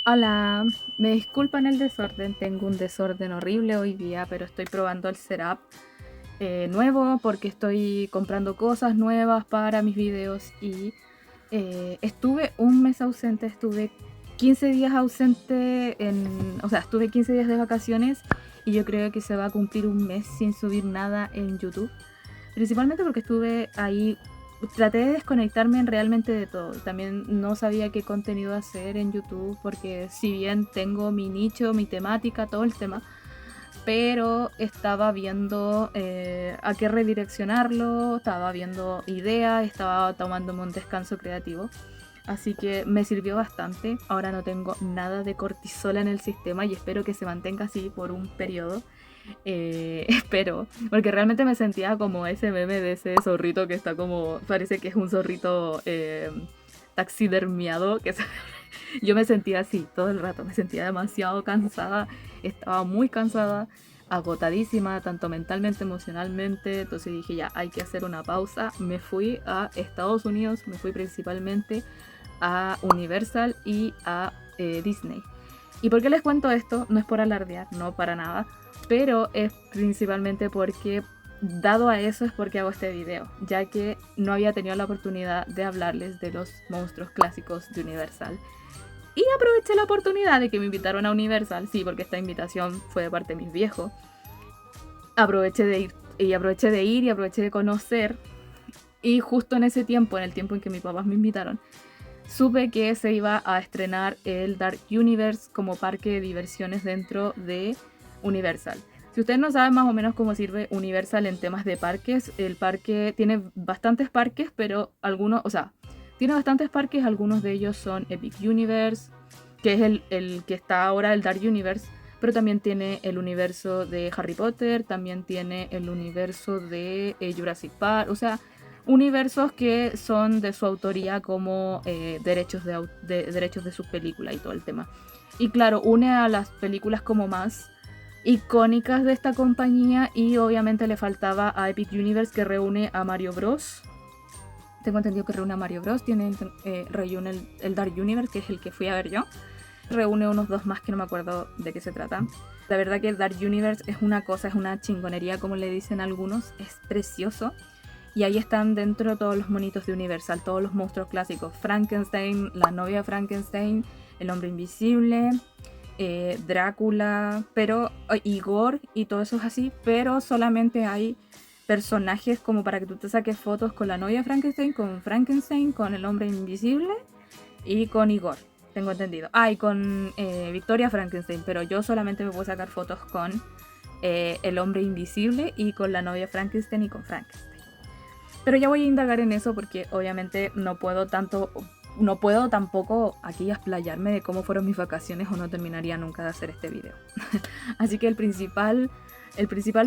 Hola, me disculpan el desorden, tengo un desorden horrible hoy día, pero estoy probando el setup nuevo porque estoy comprando cosas nuevas para mis videos y estuve un mes ausente, estuve 15 días ausente, o sea, estuve 15 días de vacaciones y yo creo que se va a cumplir un mes sin subir nada en YouTube, principalmente porque estuve ahí. Traté de desconectarme realmente de todo. También no sabía qué contenido hacer en YouTube porque si bien tengo mi nicho, mi temática, todo el tema, pero estaba viendo a qué redireccionarlo, estaba viendo ideas, estaba tomándome un descanso creativo. Así que me sirvió bastante. Ahora no tengo nada de cortisol en el sistema y espero que se mantenga así por un periodo. Espero, porque realmente me sentía como ese meme de ese zorrito que está como, parece que es un zorrito taxidermiado, yo me sentía así todo el rato, me sentía demasiado cansada, estaba muy cansada, agotadísima, tanto mentalmente, emocionalmente, entonces dije ya, hay que hacer una pausa, me fui a Estados Unidos, me fui principalmente a Universal y a Disney. ¿Y por qué les cuento esto? No es por alardear, no para nada, pero es principalmente porque, dado a eso, es porque hago este video, ya que no había tenido la oportunidad de hablarles de los monstruos clásicos de Universal. Y aproveché la oportunidad de que me invitaron a Universal, sí, porque esta invitación fue de parte de mis viejos. Aproveché de ir y aproveché de conocer. Y justo en ese tiempo, en el tiempo en que mis papás me invitaron, supe que se iba a estrenar el Dark Universe como parque de diversiones dentro de Universal. Si ustedes no saben más o menos cómo sirve Universal en temas de parques, el parque tiene bastantes parques, pero algunos, o sea, tiene bastantes parques, algunos de ellos son Epic Universe, que es el que está ahora, el Dark Universe, pero también tiene el universo de Harry Potter, también tiene el universo de Jurassic Park, o sea, universos que son de su autoría como derechos de sus películas y todo el tema. Y claro, une a las películas como más icónicas de esta compañía y obviamente le faltaba a Epic Universe que reúne a Mario Bros. Tengo entendido que reúne a Mario Bros. Reúne el Dark Universe, que es el que fui a ver yo. Reúne unos dos más que no me acuerdo de qué se trata. La verdad que Dark Universe es una cosa, es una chingonería como le dicen algunos, es precioso. Y ahí están dentro todos los monitos de Universal, todos los monstruos clásicos. Frankenstein, la novia de Frankenstein, el hombre invisible, Drácula, pero Igor y todo eso es así, pero solamente hay personajes como para que tú te saques fotos con la novia de Frankenstein, con el hombre invisible y con Igor, tengo entendido. Ah, y con Victoria Frankenstein, pero yo solamente me puedo sacar fotos con el hombre invisible y con la novia Frankenstein y con Frankenstein. Pero ya voy a indagar en eso porque obviamente no puedo tampoco aquí explayarme de cómo fueron mis vacaciones o no terminaría nunca de hacer este video. Así que el principal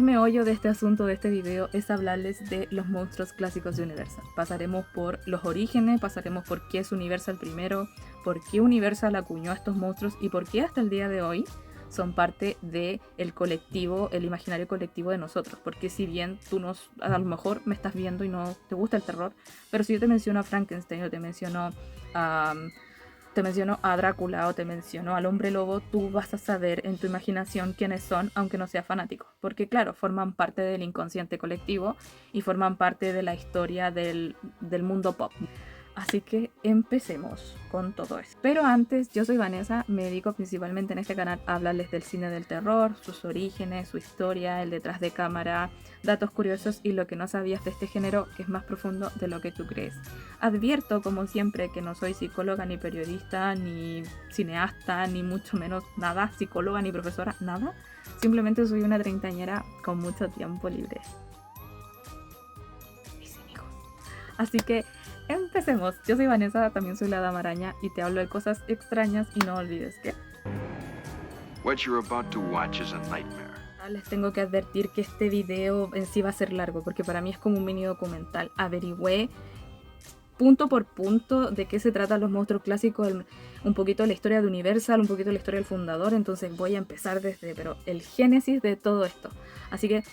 meollo de este asunto, de este video, es hablarles de los monstruos clásicos de Universal. Pasaremos por los orígenes, pasaremos por qué es Universal primero, por qué Universal acuñó a estos monstruos y por qué hasta el día de hoy son parte del colectivo, el imaginario colectivo de nosotros. Porque si bien a lo mejor me estás viendo y no te gusta el terror, pero si yo te menciono a Frankenstein o te menciono a Drácula o te menciono al hombre lobo, tú vas a saber en tu imaginación quiénes son, aunque no seas fanático. Porque claro, forman parte del inconsciente colectivo y forman parte de la historia del mundo pop. Así que empecemos con todo esto. Pero antes, yo soy Vanessa, me dedico principalmente en este canal a hablarles del cine del terror, sus orígenes, su historia, el detrás de cámara, datos curiosos y lo que no sabías de este género, que es más profundo de lo que tú crees. Advierto, como siempre, que no soy psicóloga, ni periodista, ni cineasta, ni mucho menos nada, psicóloga, ni profesora, nada. Simplemente soy una treintañera con mucho tiempo libre. Mis amigos. Así que empecemos. Yo soy Vanessa, también soy la Dama Araña y te hablo de cosas extrañas y no olvides que What you're about to watch is a nightmare. les tengo que advertir que este video en sí va a ser largo porque para mí es como un mini documental. Averigüé punto por punto de qué se tratan los monstruos clásicos, un poquito de la historia de Universal, un poquito de la historia del fundador, entonces voy a empezar desde el génesis de todo esto. Así que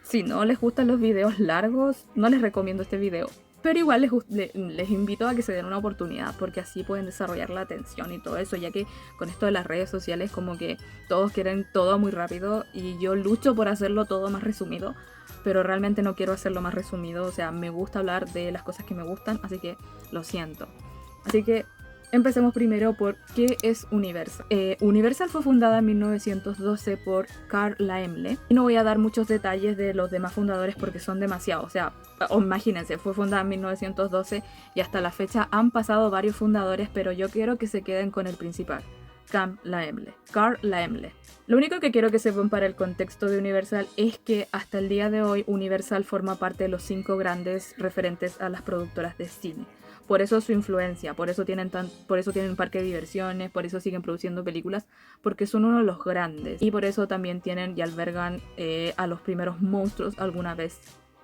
si no les gustan los videos largos, no les recomiendo este video. Pero igual les invito a que se den una oportunidad, porque así pueden desarrollar la atención y todo eso, ya que con esto de las redes sociales como que todos quieren todo muy rápido y yo lucho por hacerlo todo más resumido, pero realmente no quiero hacerlo más resumido, o sea, me gusta hablar de las cosas que me gustan, así que lo siento. Así que empecemos primero por ¿qué es Universal? Universal fue fundada en 1912 por Carl Laemmle. Y no voy a dar muchos detalles de los demás fundadores porque son demasiados. O sea, imagínense, fue fundada en 1912 y hasta la fecha han pasado varios fundadores, pero yo quiero que se queden con el principal, Carl Laemmle. Lo único que quiero que sepan para el contexto de Universal es que hasta el día de hoy Universal forma parte de los 5 grandes referentes a las productoras de cine. Por eso su influencia, por eso tienen parque de diversiones, por eso siguen produciendo películas, porque son uno de los grandes. Y por eso también tienen y albergan a los primeros monstruos alguna vez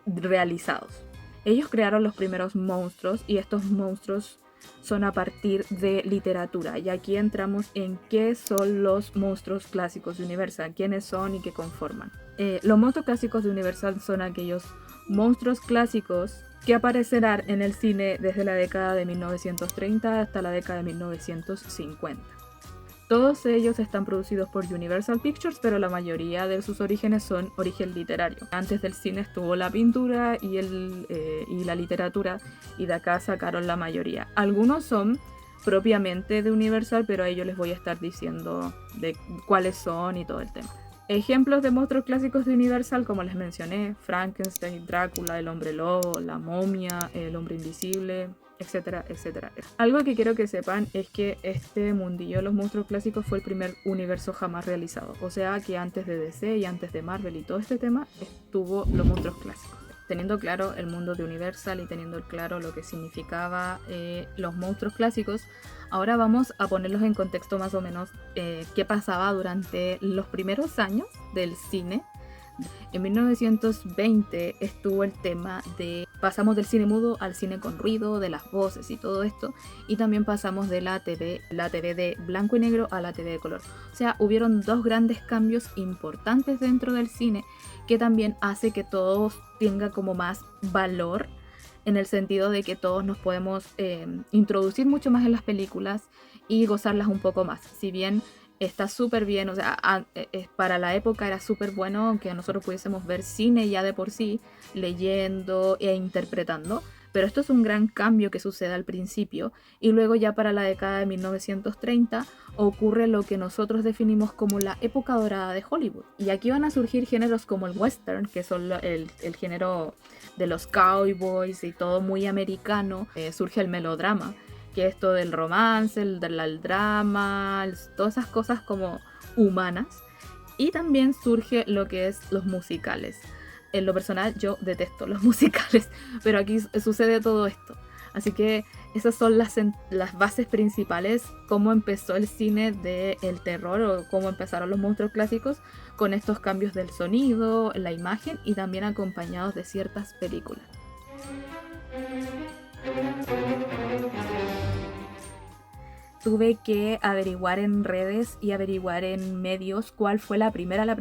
realizados. Ellos crearon los primeros monstruos y estos monstruos son a partir de literatura. Y aquí entramos en qué son los monstruos clásicos de Universal, quiénes son y qué conforman. Los monstruos clásicos de Universal son aquellos monstruos clásicos que aparecerán en el cine desde la década de 1930 hasta la década de 1950. Todos ellos están producidos por Universal Pictures, pero la mayoría de sus orígenes son origen literario. Antes del cine estuvo la pintura y la literatura, y de acá sacaron la mayoría. Algunos son propiamente de Universal, pero a ellos les voy a estar diciendo de cuáles son y todo el tema. Ejemplos de monstruos clásicos de Universal, como les mencioné: Frankenstein, Drácula, el hombre lobo, la momia, el hombre invisible, etcétera, etcétera. Algo que quiero que sepan es que este mundillo de los monstruos clásicos fue el primer universo jamás realizado. O sea que antes de DC y antes de Marvel y todo este tema estuvo los monstruos clásicos. Teniendo claro el mundo de Universal y teniendo claro lo que significaba los monstruos clásicos, ahora vamos a ponerlos en contexto más o menos qué pasaba durante los primeros años del cine. En 1920 estuvo el tema de pasamos del cine mudo al cine con ruido, de las voces y todo esto, y también pasamos de la TV de blanco y negro a la TV de color. O sea, hubieron dos grandes cambios importantes dentro del cine que también hace que todo tenga como más valor, en el sentido de que todos nos podemos introducir mucho más en las películas y gozarlas un poco más. Si bien está súper bien, o sea, para la época era súper bueno que nosotros pudiésemos ver cine ya de por sí, leyendo e interpretando, pero esto es un gran cambio que sucede al principio, y luego ya para la década de 1930 ocurre lo que nosotros definimos como la época dorada de Hollywood. Y aquí van a surgir géneros como el western, que son el género de los cowboys y todo muy americano. Surge el melodrama, que es todo el romance, el drama, todas esas cosas como humanas. Y también surge lo que es los musicales. En lo personal yo detesto los musicales, pero aquí sucede todo esto. Así que esas son las bases principales, cómo empezó el cine del terror o cómo empezaron los monstruos clásicos, con estos cambios del sonido, la imagen y también acompañados de ciertas películas. Tuve que averiguar en redes y averiguar en medios cuál fue la primera,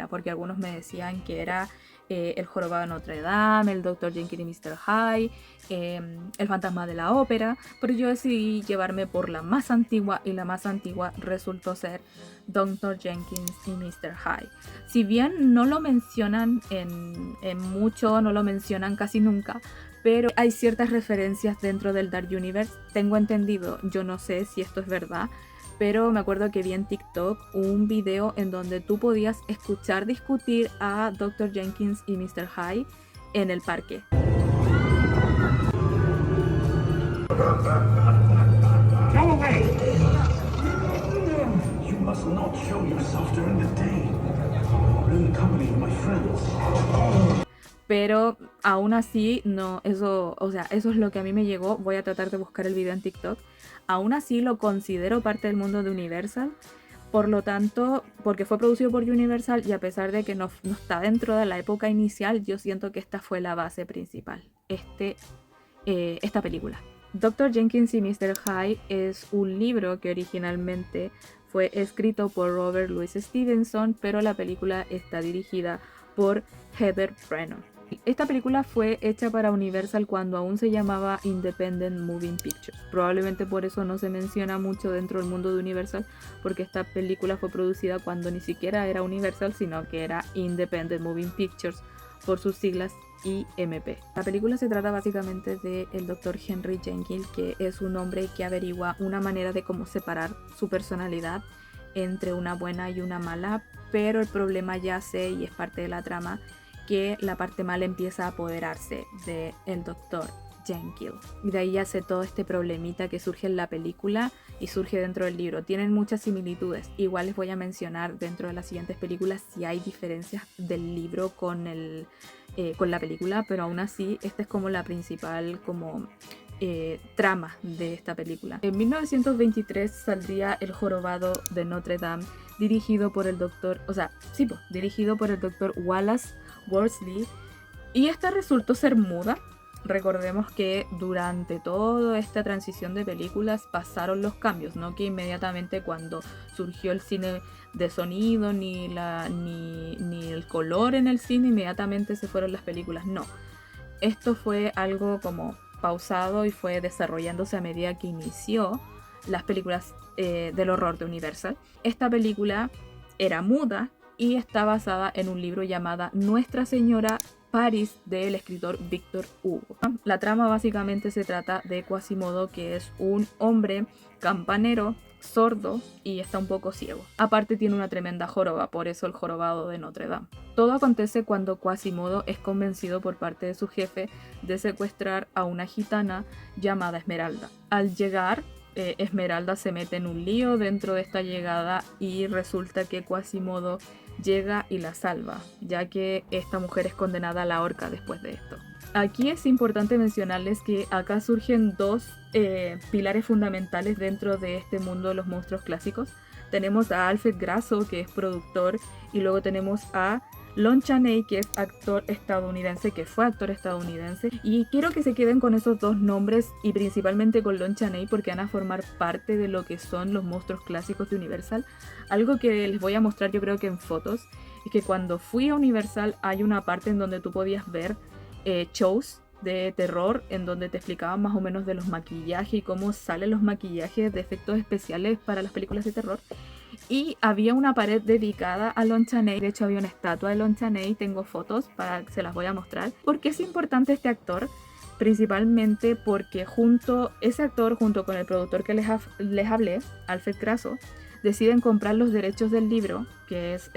porque algunos me decían que era El jorobado de Notre Dame, el Dr. Jekyll y Mr. Hyde, El fantasma de la ópera, pero yo decidí llevarme por la más antigua, y la más antigua resultó ser Dr. Jenkins y Mr. Hyde. Si bien no lo mencionan en mucho, no lo mencionan casi nunca, pero hay ciertas referencias dentro del Dark Universe. Tengo entendido, yo no sé si esto es verdad, pero me acuerdo que vi en TikTok un video en donde tú podías escuchar discutir a Dr. Jenkins y Mr. Hyde en el parque. Go away! You must not show yourself during the day. In the company of my friends. Pero aún así, no, eso es lo que a mí me llegó. Voy a tratar de buscar el video en TikTok. Aún así lo considero parte del mundo de Universal. Por lo tanto, porque fue producido por Universal, y a pesar de que no está dentro de la época inicial, yo siento que esta fue la base principal, esta película. Dr. Jenkins y Mr. Hyde es un libro que originalmente fue escrito por Robert Louis Stevenson, pero la película está dirigida por Heather Brennan. Esta película fue hecha para Universal cuando aún se llamaba Independent Moving Pictures. Probablemente por eso no se menciona mucho dentro del mundo de Universal, porque esta película fue producida cuando ni siquiera era Universal, sino que era Independent Moving Pictures, por sus siglas IMP. La película se trata básicamente del Dr. Henry Jekyll, que es un hombre que averigua una manera de cómo separar su personalidad entre una buena y una mala, pero el problema yace, y es parte de la trama, que la parte mala empieza a apoderarse del Dr. Jekyll. Y de ahí yace todo este problemita que surge en la película y surge dentro del libro. Tienen muchas similitudes. Igual les voy a mencionar dentro de las siguientes películas si hay diferencias del libro con la película, pero aún así esta es como la principal trama de esta película. En 1923 saldría El jorobado de Notre Dame, dirigido por el doctor Wallace Worsley, y esta resultó ser muda. Recordemos que durante toda esta transición de películas pasaron los cambios, no que inmediatamente cuando surgió el cine de sonido ni el color en el cine inmediatamente se fueron las películas, no. Esto fue algo como pausado y fue desarrollándose a medida que inició las películas del horror de Universal. Esta película era muda y está basada en un libro llamado Nuestra Señora Paris del escritor Victor Hugo. La trama básicamente se trata de Quasimodo, que es un hombre campanero, sordo y está un poco ciego. Aparte tiene una tremenda joroba, por eso el jorobado de Notre Dame. Todo acontece cuando Quasimodo es convencido por parte de su jefe de secuestrar a una gitana llamada Esmeralda. Al llegar, Esmeralda se mete en un lío dentro de esta llegada y resulta que Quasimodo llega y la salva, ya que esta mujer es condenada a la horca después de esto. Aquí es importante mencionarles que acá surgen dos pilares fundamentales dentro de este mundo de los monstruos clásicos. Tenemos a Alfred Grasso, que es productor, y luego tenemos a Lon Chaney, que es actor estadounidense, que fue actor estadounidense, y quiero que se queden con esos dos nombres y principalmente con Lon Chaney porque van a formar parte de lo que son los monstruos clásicos de Universal. Algo que les voy a mostrar, yo creo que en fotos, es que cuando fui a Universal hay una parte en donde tú podías ver shows de terror en donde te explicaban más o menos de los maquillajes y cómo salen los maquillajes de efectos especiales para las películas de terror. Y había una pared dedicada a Lon Chaney. De hecho había una estatua de Lon Chaney. Tengo fotos se las voy a mostrar. ¿Por qué es importante este actor? Principalmente porque ese actor junto con el productor que les hablé, Alfred Grasso, deciden comprar los derechos del libro, que es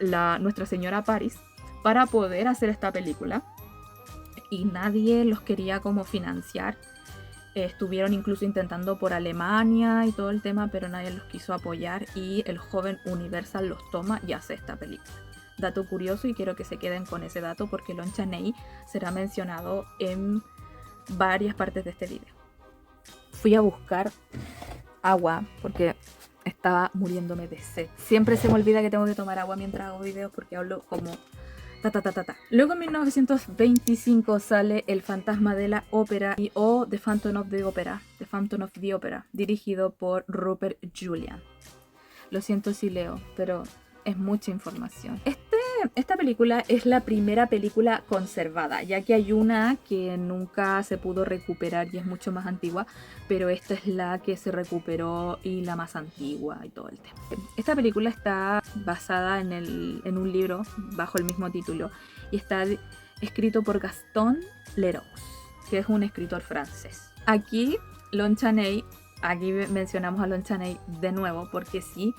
Nuestra Señora Paris, para poder hacer esta película. Y nadie los quería como financiar. Estuvieron incluso intentando por Alemania y todo el tema, pero nadie los quiso apoyar y el joven Universal los toma y hace esta película. Dato curioso, y quiero que se queden con ese dato porque Lon Chaney será mencionado en varias partes de este video. Fui a buscar agua porque estaba muriéndome de sed. Siempre se me olvida que tengo que tomar agua mientras hago videos porque hablo como... Luego en 1925 sale El fantasma de la ópera o The Phantom of the Opera, dirigido por Rupert Julian. Lo siento si leo, pero es mucha información. Esta película es la primera película conservada, ya que hay una que nunca se pudo recuperar y es mucho más antigua, pero esta es la que se recuperó y la más antigua y todo el tema. Esta película está basada en un libro bajo el mismo título y está escrito por Gaston Leroux, que es un escritor francés. Aquí mencionamos a Lon Chaney de nuevo porque sí.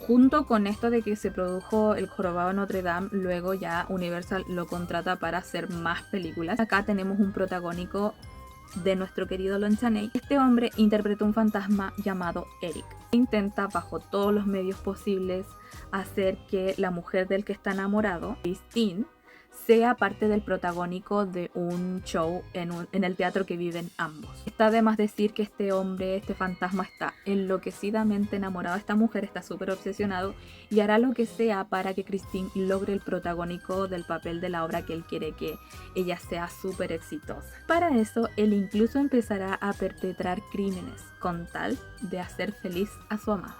Junto con esto de que se produjo El jorobado de Notre Dame, luego ya Universal lo contrata para hacer más películas. Acá tenemos un protagónico de nuestro querido Lon Chaney. Este hombre interpreta un fantasma llamado Eric. Intenta bajo todos los medios posibles hacer que la mujer del que está enamorado, Christine, sea parte del protagónico de un show en el teatro que viven ambos. Está de más decir que este fantasma está enloquecidamente enamorado de esta mujer, está súper obsesionado y hará lo que sea para que Christine logre el protagónico del papel de la obra que él quiere que ella sea súper exitosa. Para eso, él incluso empezará a perpetrar crímenes con tal de hacer feliz a su amada.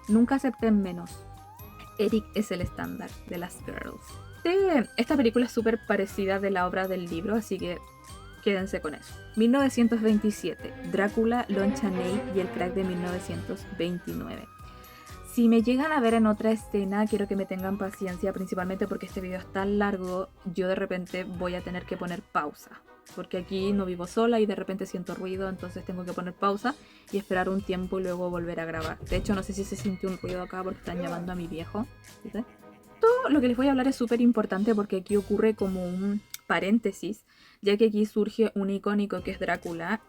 Nunca acepten menos. Eric es el estándar de las girls. Esta película es súper parecida de la obra del libro, así que quédense con eso. 1927, Drácula, Lon Chaney y el crack de 1929. Si me llegan a ver en otra escena, quiero que me tengan paciencia, principalmente porque este video es tan largo, yo de repente voy a tener que poner pausa. Porque aquí no vivo sola y de repente siento ruido, entonces tengo que poner pausa y esperar un tiempo y luego volver a grabar. De hecho, no sé si se sintió un ruido acá porque están llamando a mi viejo. ¿Sí? Todo lo que les voy a hablar es súper importante porque aquí ocurre como un paréntesis, ya que aquí surge un icónico que es Drácula,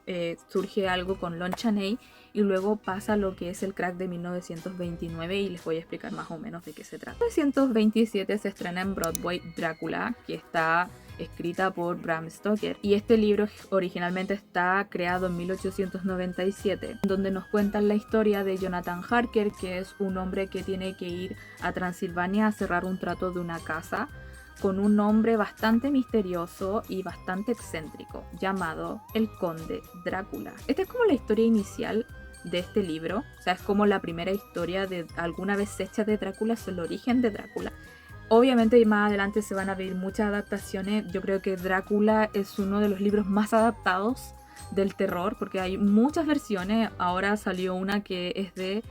surge algo con Lon Chaney y luego pasa lo que es el crack de 1929 y les voy a explicar más o menos de qué se trata. En 1927 se estrena en Broadway Drácula, que está escrita por Bram Stoker, y este libro originalmente está creado en 1897, donde nos cuentan la historia de Jonathan Harker, que es un hombre que tiene que ir a Transilvania a cerrar un trato de una casa con un hombre bastante misterioso y bastante excéntrico, llamado el Conde Drácula. Esta es como la historia inicial de este libro, o sea, es como la primera historia de alguna vez hecha de Drácula, es el origen de Drácula. Obviamente más adelante se van a ver muchas adaptaciones. Yo creo que Drácula es uno de los libros más adaptados del terror, porque hay muchas versiones. Ahora salió una que es de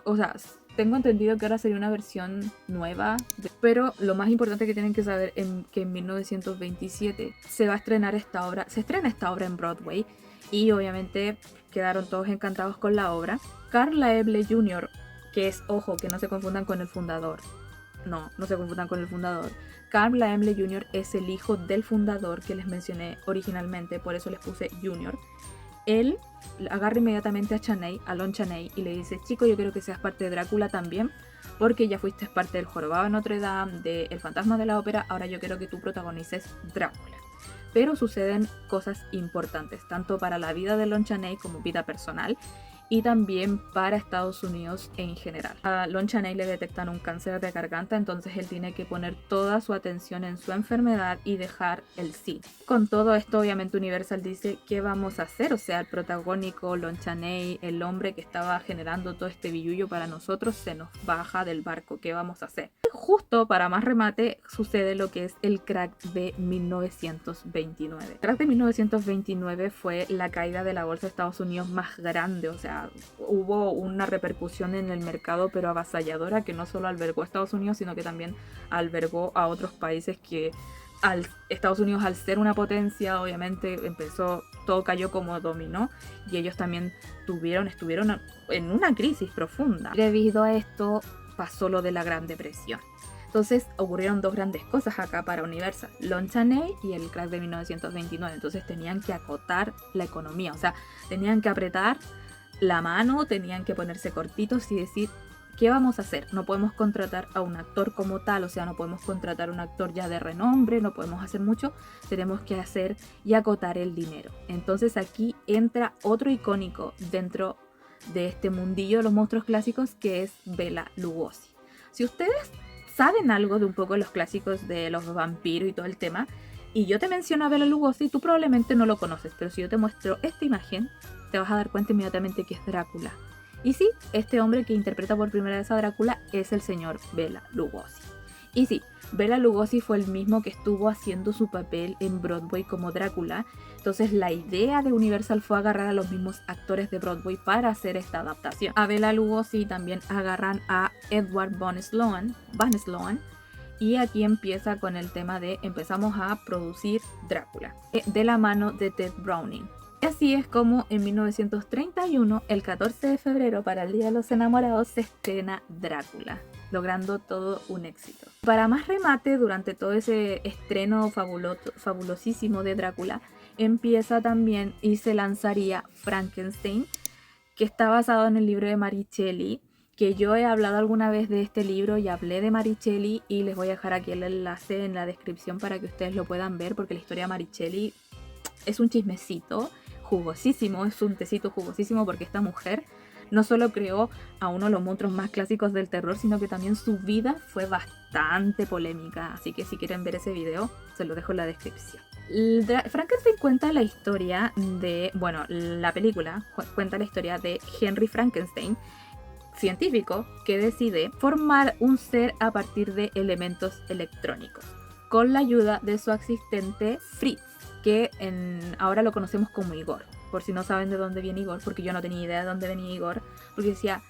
o sea, tengo entendido que ahora sería una versión nueva, pero lo más importante que tienen que saber es que en 1927 se va a estrenar esta obra, se estrena esta obra en Broadway y obviamente quedaron todos encantados con la obra. Carl Laemmle Jr., que es, ojo, que no se confundan con el fundador. No se confundan con el fundador. Carl Laemmle Jr. es el hijo del fundador que les mencioné originalmente, por eso les puse Jr. Él agarra inmediatamente a Lon Chaney y le dice: chico, yo quiero que seas parte de Drácula también, porque ya fuiste parte del Jorobado de Notre Dame, de El Fantasma de la Ópera, ahora yo quiero que tú protagonices Drácula. Pero suceden cosas importantes, tanto para la vida de Lon Chaney como vida personal, y también para Estados Unidos en general. A Lon Chaney le detectan un cáncer de garganta, entonces él tiene que poner toda su atención en su enfermedad y dejar el cine. Con todo esto, obviamente Universal dice: ¿qué vamos a hacer? O sea, el protagónico, Lon Chaney, el hombre que estaba generando todo este billullo para nosotros, se nos baja del barco. ¿Qué vamos a hacer? Justo para más remate, sucede lo que es el crack de 1929. El crack de 1929 fue la caída de la bolsa de Estados Unidos más grande, o sea, hubo una repercusión en el mercado pero avasalladora, que no solo albergó a Estados Unidos, sino que también albergó a otros países que Estados Unidos, al ser una potencia, obviamente todo cayó como dominó y ellos también estuvieron en una crisis profunda. Debido a esto pasó lo de la Gran Depresión. Entonces ocurrieron dos grandes cosas acá para Universal: Lon Chaney y el crack de 1929. Entonces tenían que acotar la economía, o sea, tenían que apretar la mano, tenían que ponerse cortitos y decir: ¿qué vamos a hacer? No podemos contratar a un actor como tal, o sea, no podemos contratar a un actor ya de renombre, no podemos hacer mucho, tenemos que hacer y acotar el dinero. Entonces aquí entra otro icónico dentro de este mundillo de los monstruos clásicos, que es Bela Lugosi. Si ustedes saben algo de un poco de los clásicos de los vampiros y todo el tema, y yo te menciono a Bela Lugosi, tú probablemente no lo conoces, pero si yo te muestro esta imagen, te vas a dar cuenta inmediatamente que es Drácula. Y sí, este hombre que interpreta por primera vez a Drácula es el señor Bela Lugosi. Y sí, Bela Lugosi fue el mismo que estuvo haciendo su papel en Broadway como Drácula. Entonces la idea de Universal fue agarrar a los mismos actores de Broadway para hacer esta adaptación. A Bela Lugosi también agarran a Edward Van Sloan. Y aquí empieza con el tema de empezamos a producir Drácula, de la mano de Ted Browning. Y así es como en 1931, el 14 de febrero, para el Día de los Enamorados, se estrena Drácula, logrando todo un éxito. Para más remate, durante todo ese estreno fabulosísimo de Drácula, empieza también y se lanzaría Frankenstein, que está basado en el libro de Mary Shelley, que yo he hablado alguna vez de este libro y hablé de Mary Shelley, y les voy a dejar aquí el enlace en la descripción para que ustedes lo puedan ver, porque la historia de Mary Shelley es un chismecito jugosísimo, es un tecito jugosísimo, porque esta mujer no solo creó a uno de los monstruos más clásicos del terror, sino que también su vida fue bastante polémica, así que si quieren ver ese video, se lo dejo en la descripción. Frankenstein cuenta la historia de, bueno, la película cuenta la historia de Henry Frankenstein, científico que decide formar un ser a partir de elementos electrónicos, con la ayuda de su asistente Fritz, que ahora lo conocemos como Igor. Por si no saben de dónde viene Igor, porque yo no tenía idea de dónde venía Igor, porque decía,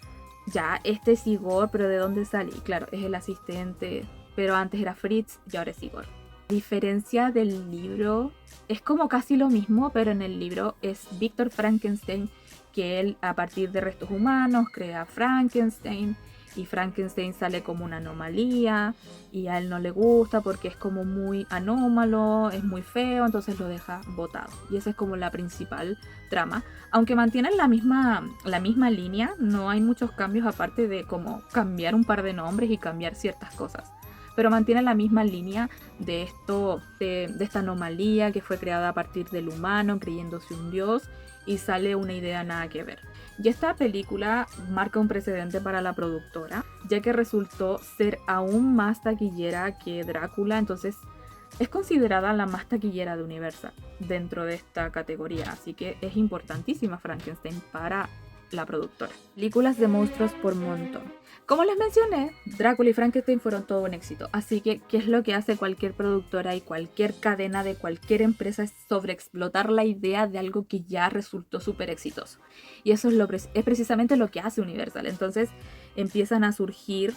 ya, este es Igor, pero ¿de dónde sale? Y claro, es el asistente, pero antes era Fritz y ahora es Igor. A diferencia del libro, es como casi lo mismo, pero en el libro es Víctor Frankenstein, que él a partir de restos humanos crea Frankenstein, y Frankenstein sale como una anomalía y a él no le gusta porque es como muy anómalo, es muy feo, entonces lo deja botado. Y esa es como la principal trama. Aunque mantienen la misma línea, no hay muchos cambios aparte de como cambiar un par de nombres y cambiar ciertas cosas. Pero mantienen la misma línea de esta anomalía que fue creada a partir del humano creyéndose un dios y sale una idea nada que ver. Y esta película marca un precedente para la productora, ya que resultó ser aún más taquillera que Drácula, entonces es considerada la más taquillera de Universal dentro de esta categoría, así que es importantísima Frankenstein para la productora. Películas de monstruos por montón. Como les mencioné, Drácula y Frankenstein fueron todo un éxito, así que ¿qué es lo que hace cualquier productora y cualquier cadena de cualquier empresa? Es sobreexplotar la idea de algo que ya resultó súper exitoso. Y eso es precisamente lo que hace Universal. Entonces empiezan a surgir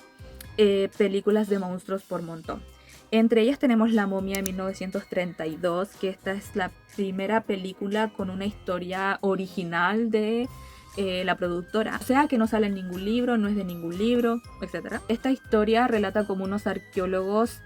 películas de monstruos por montón. Entre ellas tenemos La momia de 1932, que esta es la primera película con una historia original de la productora, o sea que no sale en ningún libro, no es de ningún libro, etc. Esta historia relata cómo unos arqueólogos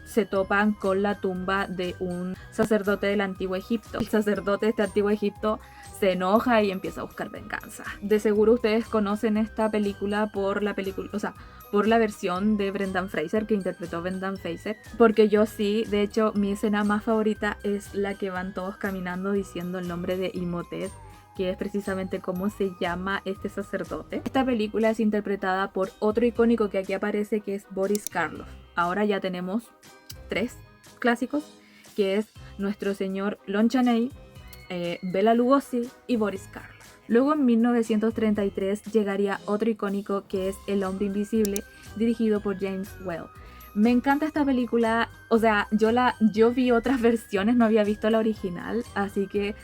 se topan con la tumba de un sacerdote del antiguo Egipto. El sacerdote de este antiguo Egipto se enoja y empieza a buscar venganza. De seguro ustedes conocen esta película por la versión de Brendan Fraser, que interpretó Brendan Fraser, porque yo sí, de hecho mi escena más favorita es la que van todos caminando diciendo el nombre de Imhotep, que es precisamente cómo se llama este sacerdote. Esta película es interpretada por otro icónico que aquí aparece, que es Boris Karloff. Ahora ya tenemos 3 clásicos, que es nuestro señor Lon Chaney, Bela Lugosi y Boris Karloff. Luego en 1933 llegaría otro icónico, que es El hombre invisible, dirigido por James Whale. Me encanta esta película, o sea, yo vi otras versiones, no había visto la original, así que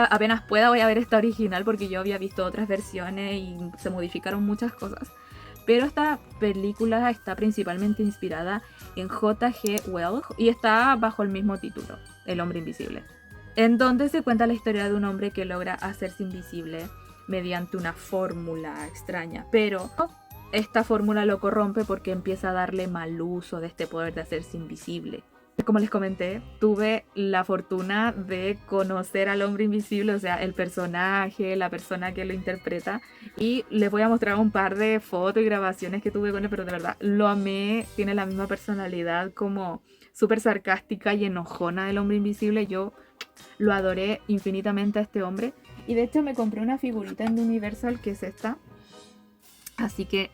apenas pueda voy a ver esta original, porque yo había visto otras versiones y se modificaron muchas cosas. Pero esta película está principalmente inspirada en J.G. Wells y está bajo el mismo título, El hombre invisible, en donde se cuenta la historia de un hombre que logra hacerse invisible mediante una fórmula extraña, pero esta fórmula lo corrompe porque empieza a darle mal uso de este poder de hacerse invisible. Como les comenté, tuve la fortuna de conocer al hombre invisible, o sea, el personaje, la persona que lo interpreta, y les voy a mostrar un par de fotos y grabaciones que tuve con él, pero de verdad, lo amé. Tiene la misma personalidad como súper sarcástica y enojona del hombre invisible. Yo lo adoré infinitamente a este hombre, y de hecho me compré una figurita en Universal, que es esta. Así que,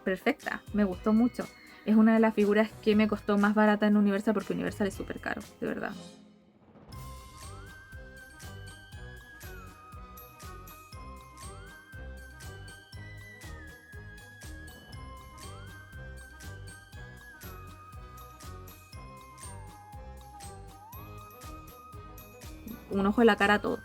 perfecta, me gustó mucho. Es una de las figuras que me costó más barata en Universal, porque Universal es súper caro, de verdad. Un ojo en la cara, todo.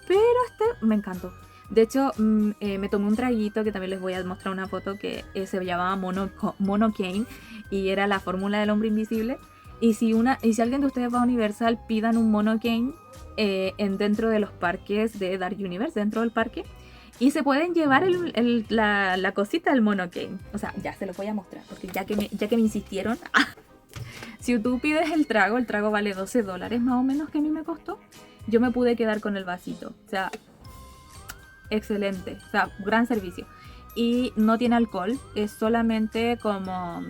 Pero este me encantó. De hecho, me tomé un traguito, que también les voy a mostrar una foto, que se llamaba Monocaine, y era la fórmula del hombre invisible. Y si alguien de ustedes va a Universal, pidan un Monocaine dentro de los parques de Dark Universe, dentro del parque, y se pueden llevar la cosita del Monocaine. O sea, ya se lo voy a mostrar, porque ya que me insistieron. Si tú pides el trago vale $12 más o menos, que a mí me costó. Yo me pude quedar con el vasito. O sea, excelente, o sea, gran servicio. Y no tiene alcohol, es solamente como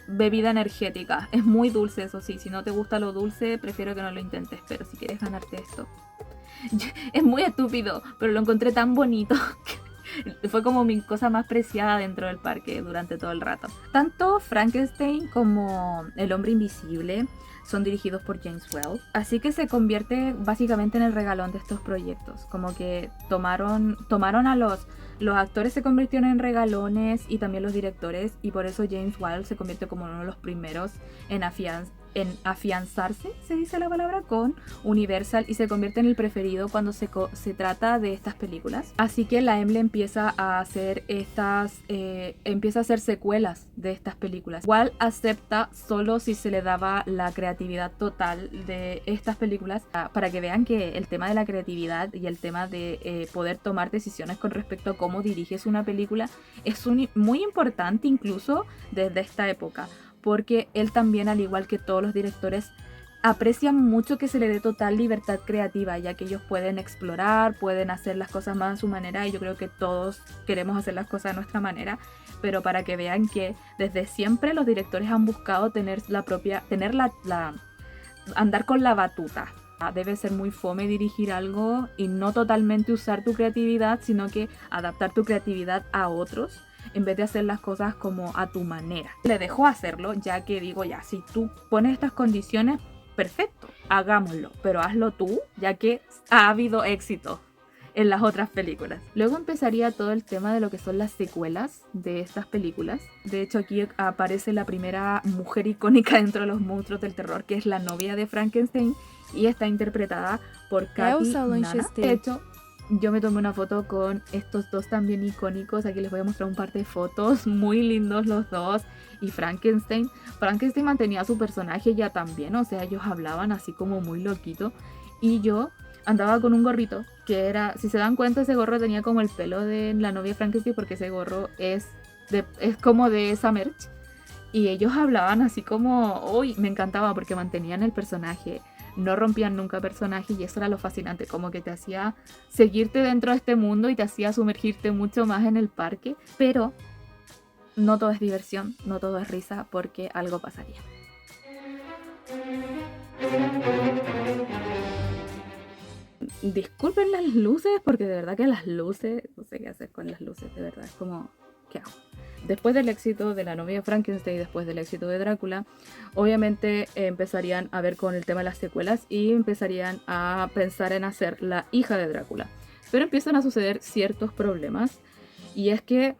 bebida energética. Es muy dulce, eso sí, si no te gusta lo dulce, prefiero que no lo intentes, pero si quieres ganarte esto. Es muy estúpido, pero lo encontré tan bonito que fue como mi cosa más preciada dentro del parque durante todo el rato. Tanto Frankenstein como El hombre invisible son dirigidos por James Whale. Así que se convierte básicamente en el regalón de estos proyectos. Como que tomaron a los actores, se convirtieron en regalones, y también los directores, y por eso James Whale se convierte como uno de los primeros en afianzarse, se dice la palabra, con Universal, y se convierte en el preferido cuando se trata de estas películas. Así que la EMLE empieza a hacer secuelas de estas películas. Igual acepta solo si se le daba la creatividad total de estas películas, para que vean que el tema de la creatividad y el tema de poder tomar decisiones con respecto a cómo diriges una película es muy importante, incluso desde esta época. Porque él también, al igual que todos los directores, aprecian mucho que se le dé total libertad creativa, ya que ellos pueden explorar, pueden hacer las cosas más a su manera, y yo creo que todos queremos hacer las cosas a nuestra manera, pero para que vean que desde siempre los directores han buscado andar con la batuta. Debe ser muy fome dirigir algo y no totalmente usar tu creatividad, sino que adaptar tu creatividad a otros, en vez de hacer las cosas como a tu manera. Le dejo hacerlo, ya que digo, ya, si tú pones estas condiciones, perfecto, hagámoslo, pero hazlo tú, ya que ha habido éxito en las otras películas. Luego empezaría todo el tema de lo que son las secuelas de estas películas. De hecho, aquí aparece la primera mujer icónica dentro de los monstruos del terror, que es la novia de Frankenstein, y está interpretada por Kathy Nana. De hecho, yo me tomé una foto con estos dos también icónicos. Aquí les voy a mostrar un par de fotos. Muy lindos los dos. Y Frankenstein mantenía su personaje ya también. O sea, ellos hablaban así como muy loquito. Y yo andaba con un gorrito que era... Si se dan cuenta, ese gorro tenía como el pelo de la novia de Frankenstein, porque ese gorro es como de esa merch. Y ellos hablaban así como... Uy, me encantaba porque mantenían el personaje. No rompían nunca personaje, y eso era lo fascinante, como que te hacía seguirte dentro de este mundo y te hacía sumergirte mucho más en el parque. Pero no todo es diversión, no todo es risa, porque algo pasaría. Disculpen las luces, porque de verdad que las luces, no sé qué hacer con las luces, de verdad, es como, ¿qué hago? Después del éxito de la novia de Frankenstein, después del éxito de Drácula, obviamente empezarían a ver con el tema de las secuelas y empezarían a pensar en hacer la hija de Drácula. Pero empiezan a suceder ciertos problemas, y es que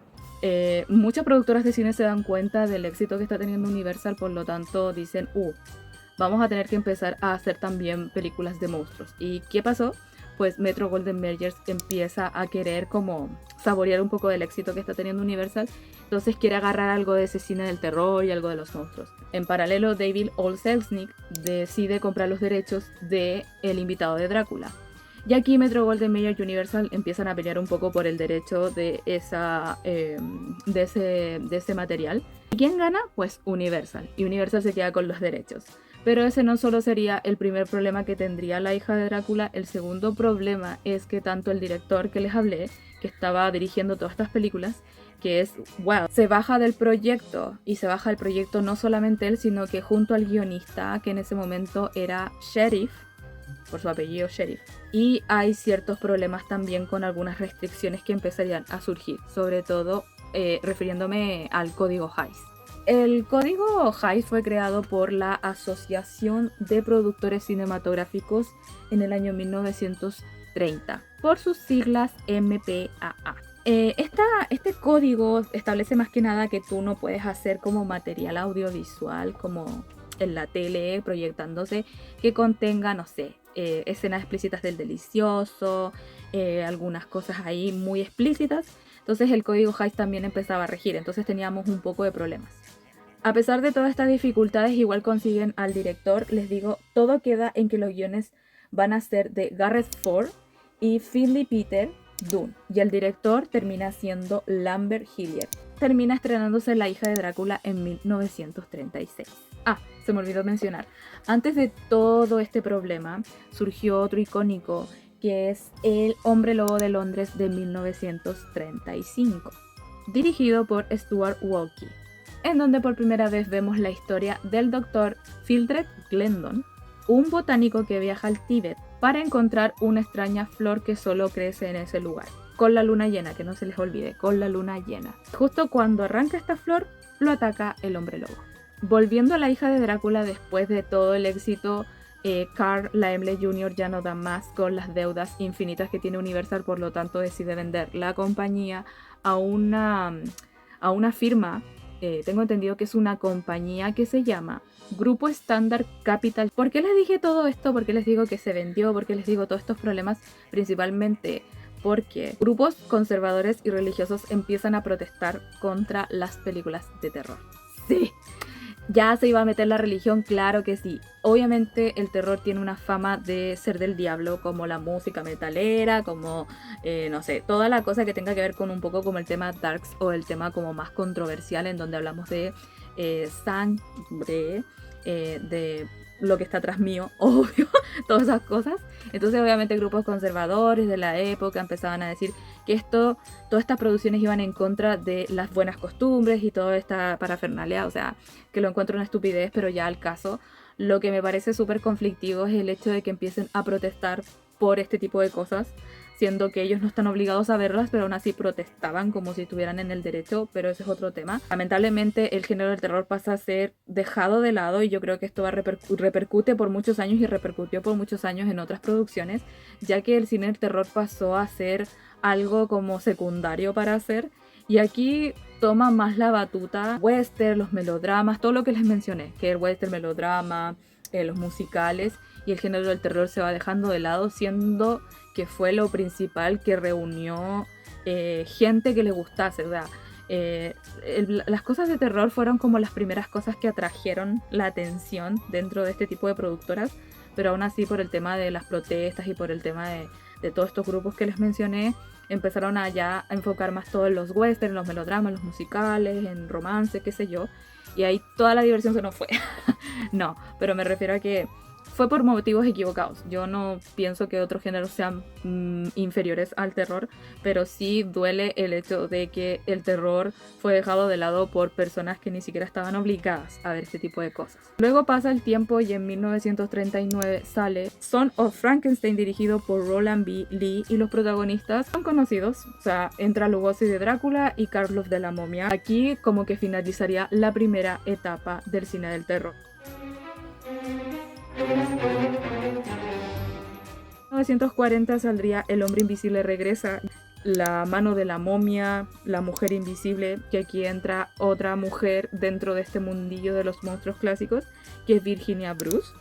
muchas productoras de cine se dan cuenta del éxito que está teniendo Universal, por lo tanto dicen, vamos a tener que empezar a hacer también películas de monstruos. ¿Y qué pasó? Pues Metro-Goldwyn-Mayer empieza a querer como saborear un poco del éxito que está teniendo Universal, entonces quiere agarrar algo de ese cine del terror y algo de los monstruos. En paralelo, David O. Selznick decide comprar los derechos de El invitado de Drácula. Y aquí Metro-Goldwyn-Mayer y Universal empiezan a pelear un poco por el derecho de ese material. ¿Y quién gana? Pues Universal. Y Universal se queda con los derechos. Pero ese no solo sería el primer problema que tendría la hija de Drácula. El segundo problema es que tanto el director que les hablé, que estaba dirigiendo todas estas películas, que es Whale, se baja del proyecto. Y se baja del proyecto no solamente él, sino que junto al guionista, que en ese momento era Sheriff, por su apellido Sheriff. Y hay ciertos problemas también con algunas restricciones que empezarían a surgir, sobre todo refiriéndome al código Hays. El código Hays fue creado por la Asociación de Productores Cinematográficos en el año 1930, por sus siglas MPAA. Este código establece más que nada que tú no puedes hacer como material audiovisual, como en la tele proyectándose, que contenga, no sé, escenas explícitas del delicioso, algunas cosas ahí muy explícitas. Entonces el código Hays también empezaba a regir, entonces teníamos un poco de problemas. A pesar de todas estas dificultades, igual consiguen al director. Les digo, todo queda en que los guiones van a ser de Gareth Ford y Finley Peter Dunne, y el director termina siendo Lambert Hillier. Termina estrenándose La hija de Drácula en 1936. Se me olvidó mencionar, antes de todo este problema surgió otro icónico, que es El hombre lobo de Londres de 1935, dirigido por Stuart Walkie, en donde por primera vez vemos la historia del Dr. Phildred Glendon, un botánico que viaja al Tíbet para encontrar una extraña flor que solo crece en ese lugar, con la luna llena, que no se les olvide, con la luna llena. Justo cuando arranca esta flor, lo ataca el hombre lobo. volviendo a La hija de Drácula, después de todo el éxito, Carl Laemmle Jr. ya no da más con las deudas infinitas que tiene Universal, por lo tanto decide vender la compañía a una firma. Tengo entendido que es una compañía que se llama Grupo Standard Capital. ¿Por qué les dije todo esto? ¿Por qué les digo que se vendió? ¿Por qué les digo todos estos problemas? Principalmente porque grupos conservadores y religiosos empiezan a protestar contra las películas de terror. Sí, ya se iba a meter la religión, claro que sí. Obviamente el terror tiene una fama de ser del diablo, como la música metalera, como, no sé, toda la cosa que tenga que ver con un poco como el tema darks o el tema como más controversial, en donde hablamos de sangre, de lo que está atrás mío, obvio, todas esas cosas. Entonces obviamente grupos conservadores de la época empezaban a decir que todas estas producciones iban en contra de las buenas costumbres y toda esta parafernalia, o sea, que lo encuentro una estupidez, pero ya al caso. Lo que me parece súper conflictivo es el hecho de que empiecen a protestar por este tipo de cosas, siendo que ellos no están obligados a verlas, pero aún así protestaban como si estuvieran en el derecho, pero ese es otro tema. Lamentablemente el género del terror pasa a ser dejado de lado y yo creo que esto repercute por muchos años y repercutió por muchos años en otras producciones, ya que el cine del terror pasó a ser algo como secundario para hacer, y aquí toma más la batuta western, los melodramas, todo lo que les mencioné, que el western, melodrama, los musicales, y el género del terror se va dejando de lado, siendo que fue lo principal que reunió gente que le gustase. O sea, las cosas de terror fueron como las primeras cosas que atrajeron la atención dentro de este tipo de productoras, pero aún así por el tema de las protestas y por el tema de todos estos grupos que les mencioné, empezaron a ya a enfocar más todo en los westerns, en los melodramas, en los musicales, en romance, qué sé yo, y ahí toda la diversión se nos fue. No, pero me refiero a que fue por motivos equivocados. Yo no pienso que otros géneros sean inferiores al terror, pero sí duele el hecho de que el terror fue dejado de lado por personas que ni siquiera estaban obligadas a ver este tipo de cosas. Luego pasa el tiempo y en 1939 sale Son of Frankenstein, dirigido por Roland B. Lee, y los protagonistas son conocidos. O sea, entra Lugosi de Drácula y Karloff de la momia. Aquí como que finalizaría la primera etapa del cine del terror. En 1940 saldría El hombre invisible regresa, La mano de la momia, La mujer invisible, que aquí entra otra mujer dentro de este mundillo de los monstruos clásicos, que es Virginia Bruce.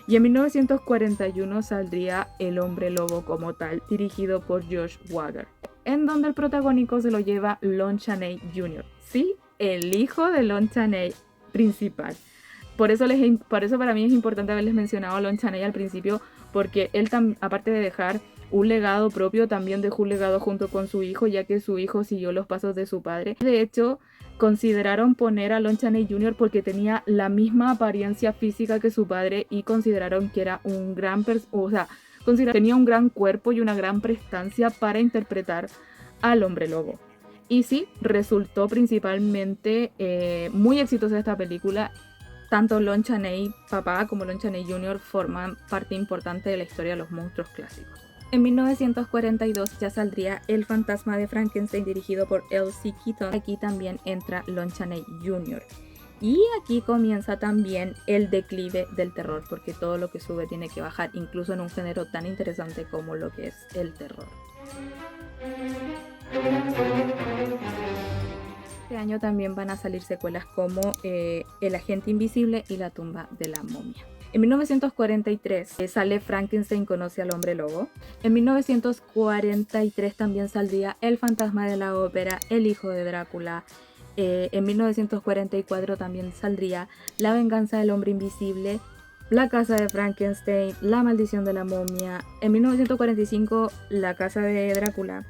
Y en 1941 saldría El hombre lobo como tal, dirigido por Josh Wager, en donde el protagónico se lo lleva Lon Chaney Jr. Sí, el hijo de Lon Chaney principal. Por eso para mí es importante haberles mencionado a Lon Chaney al principio, porque él, aparte de dejar un legado propio, también dejó un legado junto con su hijo, ya que su hijo siguió los pasos de su padre. De hecho, consideraron poner a Lon Chaney Jr. porque tenía la misma apariencia física que su padre, y consideraron que era un gran tenía un gran cuerpo y una gran prestancia para interpretar al hombre lobo. Y sí, resultó principalmente muy exitosa esta película. Tanto Lon Chaney papá como Lon Chaney Jr. forman parte importante de la historia de los monstruos clásicos. En 1942 ya saldría El fantasma de Frankenstein, dirigido por L.C. Keaton. Aquí también entra Lon Chaney Jr. Y aquí comienza también el declive del terror, porque todo lo que sube tiene que bajar, incluso en un género tan interesante como lo que es el terror. Este año también van a salir secuelas como El agente invisible y La tumba de la momia. En 1943 sale Frankenstein conoce al hombre lobo. En 1943 también saldría El fantasma de la ópera, El hijo de Drácula. En 1944 también saldría La venganza del hombre invisible, La casa de Frankenstein, La maldición de la momia. En 1945 La casa de Drácula.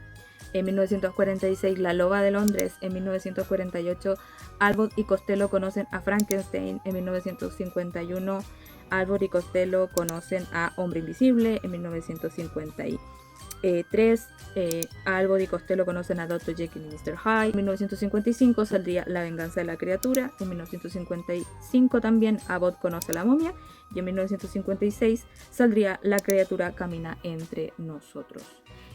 En 1946 La loba de Londres. En 1948 Abbott y Costello conocen a Frankenstein. En 1951 Abbott y Costello conocen a Hombre Invisible. En 1953 Abbott y Costello conocen a Dr. Jekyll y Mr. Hyde. En 1955 saldría La venganza de la criatura. En 1955 también Abbott conoce a la momia. Y en 1956 saldría La criatura camina entre nosotros.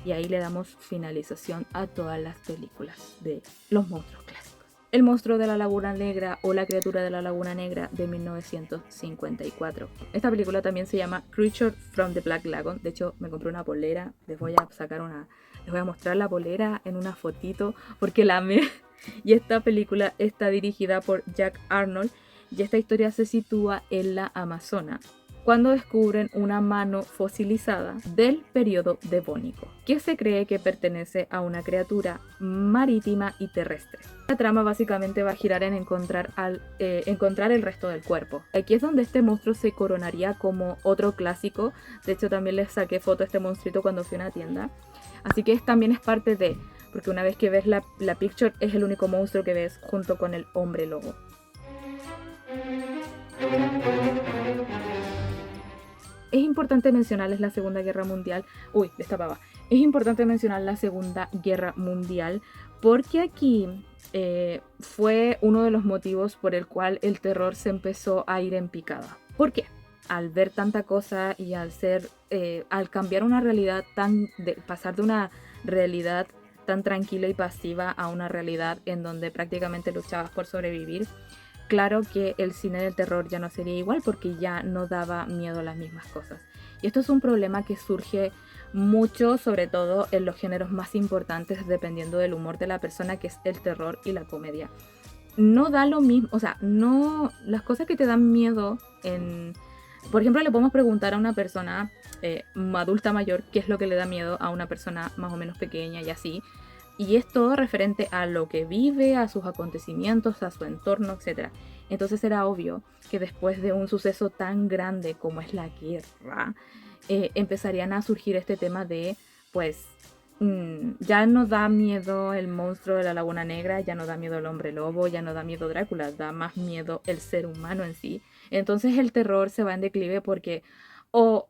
Y ahí le damos finalización a todas las películas de los monstruos clásicos. El monstruo de la Laguna Negra o La criatura de la Laguna Negra de 1954. Esta película también se llama Creature from the Black Lagoon. De hecho, me compré una polera. Les voy a mostrar la polera en una fotito porque la amé. Y esta película está dirigida por Jack Arnold y esta historia se sitúa en la Amazona, cuando descubren una mano fosilizada del periodo devónico, que se cree que pertenece a una criatura marítima y terrestre. La trama básicamente va a girar en encontrar el resto del cuerpo. Aquí es donde este monstruo se coronaría como otro clásico. De hecho, también les saqué foto a este monstruito cuando fui a una tienda. Así que también es parte de, porque una vez que ves la picture es el único monstruo que ves junto con el hombre lobo. Es importante mencionarles la Segunda Guerra Mundial. Destapaba. Es importante mencionar la Segunda Guerra Mundial porque aquí fue uno de los motivos por el cual el terror se empezó a ir en picada. ¿Por qué? Al ver tanta cosa y al cambiar una realidad pasar de una realidad tan tranquila y pasiva a una realidad en donde prácticamente luchabas por sobrevivir. Claro que el cine del terror ya no sería igual porque ya no daba miedo a las mismas cosas. Y esto es un problema que surge mucho, sobre todo en los géneros más importantes, dependiendo del humor de la persona, que es el terror y la comedia. No da lo mismo, o sea, no, las cosas que te dan miedo por ejemplo, le podemos preguntar a una persona adulta mayor qué es lo que le da miedo a una persona más o menos pequeña y así. Y es todo referente a lo que vive, a sus acontecimientos, a su entorno, etc. Entonces era obvio que después de un suceso tan grande como es la guerra, empezarían a surgir este tema de, pues, ya no da miedo el monstruo de la Laguna Negra, ya no da miedo el hombre lobo, ya no da miedo Drácula, da más miedo el ser humano en sí. Entonces el terror se va en declive porque o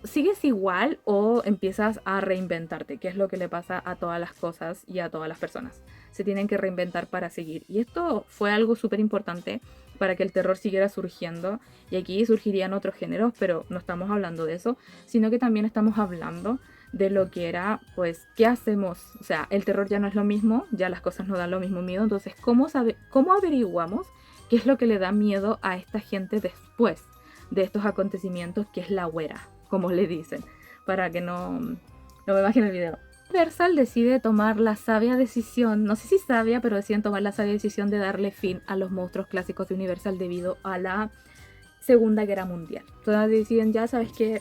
sigues igual o empiezas a reinventarte, que es lo que le pasa a todas las cosas y a todas las personas. Se tienen que reinventar para seguir. Y esto fue algo súper importante para que el terror siguiera surgiendo. Y aquí surgirían otros géneros, pero no estamos hablando de eso, sino que también estamos hablando de lo que era, pues, ¿qué hacemos? O sea, el terror ya no es lo mismo, ya las cosas no dan lo mismo miedo. Entonces, ¿cómo averiguamos qué es lo que le da miedo a esta gente después de estos acontecimientos, que es la güera, como le dicen, para que no me bajen el video? Universal decide tomar la sabia decisión, no sé si sabia, pero deciden tomar la sabia decisión de darle fin a los monstruos clásicos de Universal debido a la Segunda Guerra Mundial. Entonces deciden, ya sabes que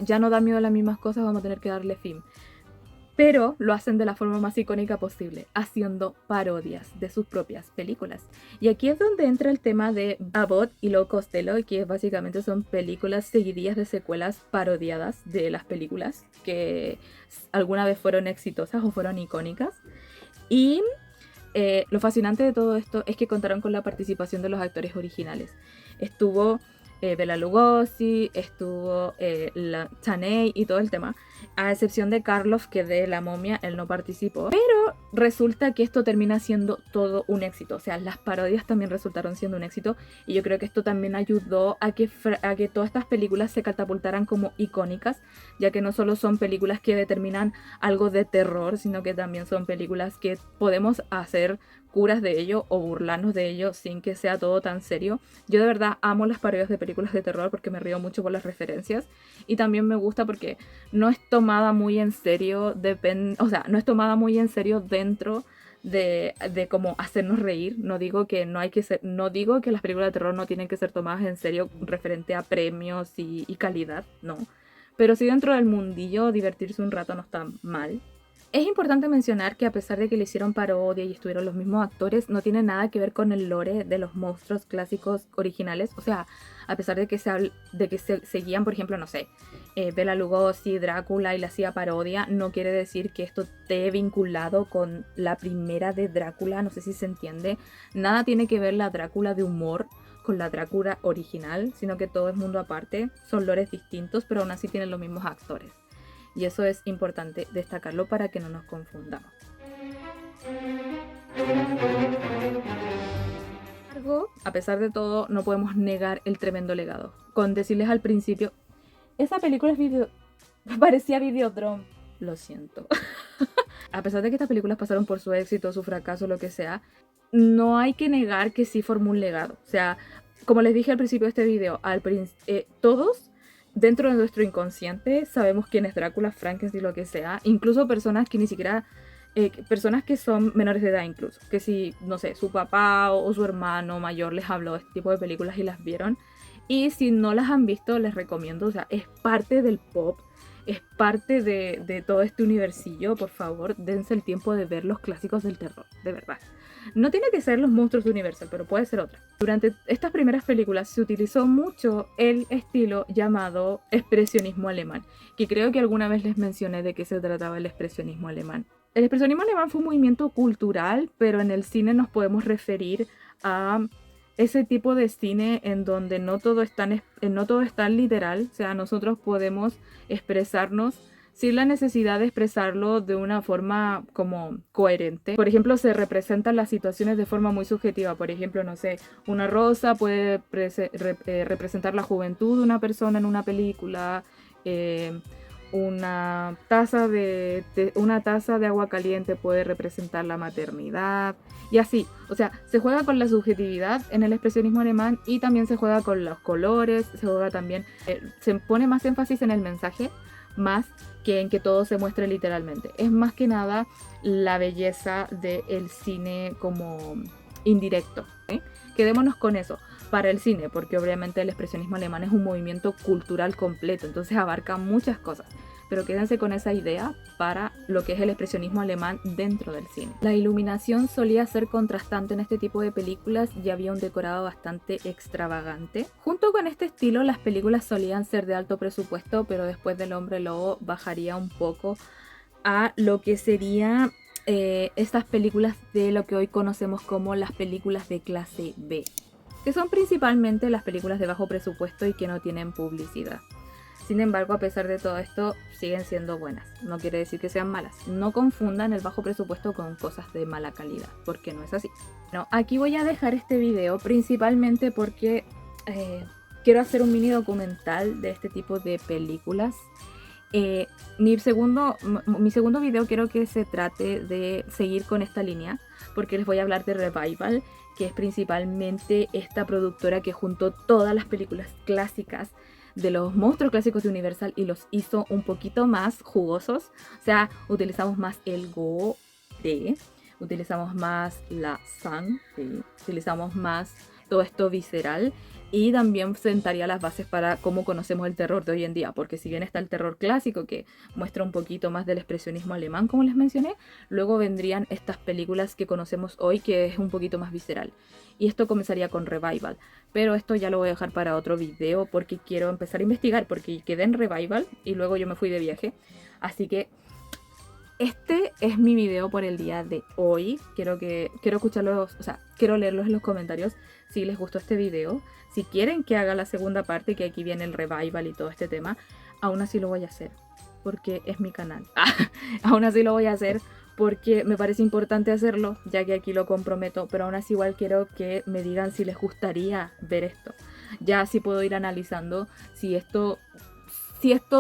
ya no da miedo a las mismas cosas, vamos a tener que darle fin. Pero lo hacen de la forma más icónica posible, haciendo parodias de sus propias películas. Y aquí es donde entra el tema de Abbott y Lou Costello, que básicamente son películas seguidillas de secuelas parodiadas de las películas que alguna vez fueron exitosas o fueron icónicas. Y lo fascinante de todo esto es que contaron con la participación de los actores originales. Estuvo Bela Lugosi, estuvo Chaney y todo el tema, a excepción de Karloff, que de La Momia él no participó, pero resulta que esto termina siendo todo un éxito. O sea, las parodias también resultaron siendo un éxito y yo creo que esto también ayudó a que todas estas películas se catapultaran como icónicas, ya que no solo son películas que determinan algo de terror, sino que también son películas que podemos hacer curas de ello o burlarnos de ello sin que sea todo tan serio. Yo de verdad amo las parodias de películas de terror porque me río mucho por las referencias y también me gusta porque no es tomada muy en serio, no es tomada muy en serio dentro de como hacernos reír. No digo que las películas de terror no tienen que ser tomadas en serio referente a premios y calidad, no. Pero sí, dentro del mundillo divertirse un rato no está mal. Es importante mencionar que a pesar de que le hicieron parodia y estuvieron los mismos actores, no tiene nada que ver con el lore de los monstruos clásicos originales. O sea, a pesar de que seguían, por ejemplo, no sé, Bela Lugosi, Drácula y le hacía parodia, no quiere decir que esto esté vinculado con la primera de Drácula, no sé si se entiende. Nada tiene que ver la Drácula de humor con la Drácula original, sino que todo es mundo aparte, son lores distintos, pero aún así tienen los mismos actores. Y eso es importante destacarlo para que no nos confundamos. A pesar de todo, no podemos negar el tremendo legado. Con decirles al principio, esa película parecía Videodrome. Lo siento. A pesar de que estas películas pasaron por su éxito, su fracaso, lo que sea, no hay que negar que sí formó un legado. O sea, como les dije al principio de este video, todos dentro de nuestro inconsciente sabemos quién es Drácula, Frankenstein, lo que sea. Incluso personas que ni siquiera... personas que son menores de edad incluso. Que si, no sé, su papá o su hermano mayor les habló de este tipo de películas y las vieron. Y si no las han visto, les recomiendo. O sea, es parte del pop. Es parte de todo este universillo. Por favor, dense el tiempo de ver los clásicos del terror. De verdad. No tiene que ser los monstruos de Universal, pero puede ser otra. Durante estas primeras películas se utilizó mucho el estilo llamado expresionismo alemán, que creo que alguna vez les mencioné de qué se trataba el expresionismo alemán. El expresionismo alemán fue un movimiento cultural, pero en el cine nos podemos referir a ese tipo de cine en donde no todo es tan literal, o sea, nosotros podemos expresarnos sin la necesidad de expresarlo de una forma como coherente. Por ejemplo, se representan las situaciones de forma muy subjetiva. Por ejemplo, no sé, una rosa puede representar la juventud de una persona en una película. Una taza de agua caliente puede representar la maternidad y así. O sea, se juega con la subjetividad en el expresionismo alemán y también se juega con los colores, se juega también, se pone más énfasis en el mensaje más que en que todo se muestre literalmente. Es más que nada la belleza del cine como indirecto. Quedémonos con eso para el cine, porque obviamente el expresionismo alemán es un movimiento cultural completo, entonces abarca muchas cosas. Pero quédense con esa idea para lo que es el expresionismo alemán dentro del cine. La iluminación solía ser contrastante en este tipo de películas y había un decorado bastante extravagante. Junto con este estilo, las películas solían ser de alto presupuesto, pero después del Hombre Lobo bajaría un poco a lo que sería estas películas de lo que hoy conocemos como las películas de clase B, que son principalmente las películas de bajo presupuesto y que no tienen publicidad. Sin embargo, a pesar de todo esto, siguen siendo buenas. No quiere decir que sean malas. No confundan el bajo presupuesto con cosas de mala calidad, porque no es así. No, aquí voy a dejar este video principalmente porque quiero hacer un mini documental de este tipo de películas. Mi segundo video quiero que se trate de seguir con esta línea, porque les voy a hablar de Revival, que es principalmente esta productora que juntó todas las películas clásicas de los monstruos clásicos de Universal y los hizo un poquito más jugosos. O sea, utilizamos más el gore, utilizamos más la sangre, utilizamos más todo esto visceral y también sentaría las bases para cómo conocemos el terror de hoy en día, porque si bien está el terror clásico que muestra un poquito más del expresionismo alemán, como les mencioné, luego vendrían estas películas que conocemos hoy que es un poquito más visceral. Y esto comenzaría con Revival, pero esto ya lo voy a dejar para otro video porque quiero empezar a investigar, porque quedé en Revival y luego yo me fui de viaje, así que este es mi video por el día de hoy. Quiero escucharlos, o sea, quiero leerlos en los comentarios si les gustó este video. Si quieren que haga la segunda parte, que aquí viene el revival y todo este tema, aún así lo voy a hacer, porque es mi canal. Aún así lo voy a hacer porque me parece importante hacerlo, ya que aquí lo comprometo, pero aún así igual quiero que me digan si les gustaría ver esto. Ya así puedo ir analizando si esto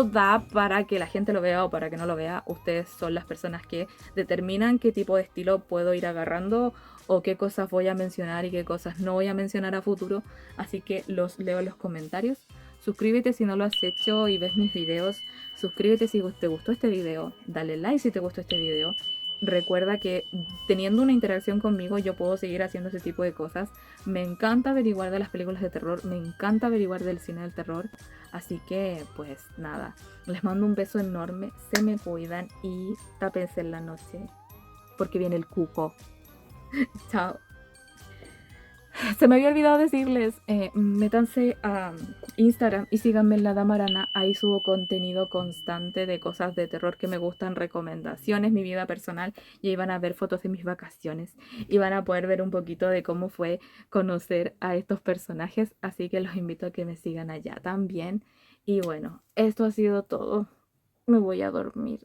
da para que la gente lo vea o para que no lo vea. Ustedes son las personas que determinan qué tipo de estilo puedo ir agarrando o qué cosas voy a mencionar y qué cosas no voy a mencionar a futuro. Así que los leo en los comentarios. Suscríbete si no lo has hecho y ves mis videos. Suscríbete si te gustó este video. Dale like si te gustó este video. Recuerda que teniendo una interacción conmigo yo puedo seguir haciendo ese tipo de cosas. Me encanta averiguar de las películas de terror. Me encanta averiguar del cine del terror. Así que, pues nada, les mando un beso enorme, se me cuidan y tápense en la noche, porque viene el cuco. Chao. Se me había olvidado decirles, métanse a Instagram y síganme en La Damarana. Ahí subo contenido constante de cosas de terror que me gustan, recomendaciones, mi vida personal. Y ahí van a ver fotos de mis vacaciones. Y van a poder ver un poquito de cómo fue conocer a estos personajes. Así que los invito a que me sigan allá también. Y bueno, esto ha sido todo. Me voy a dormir.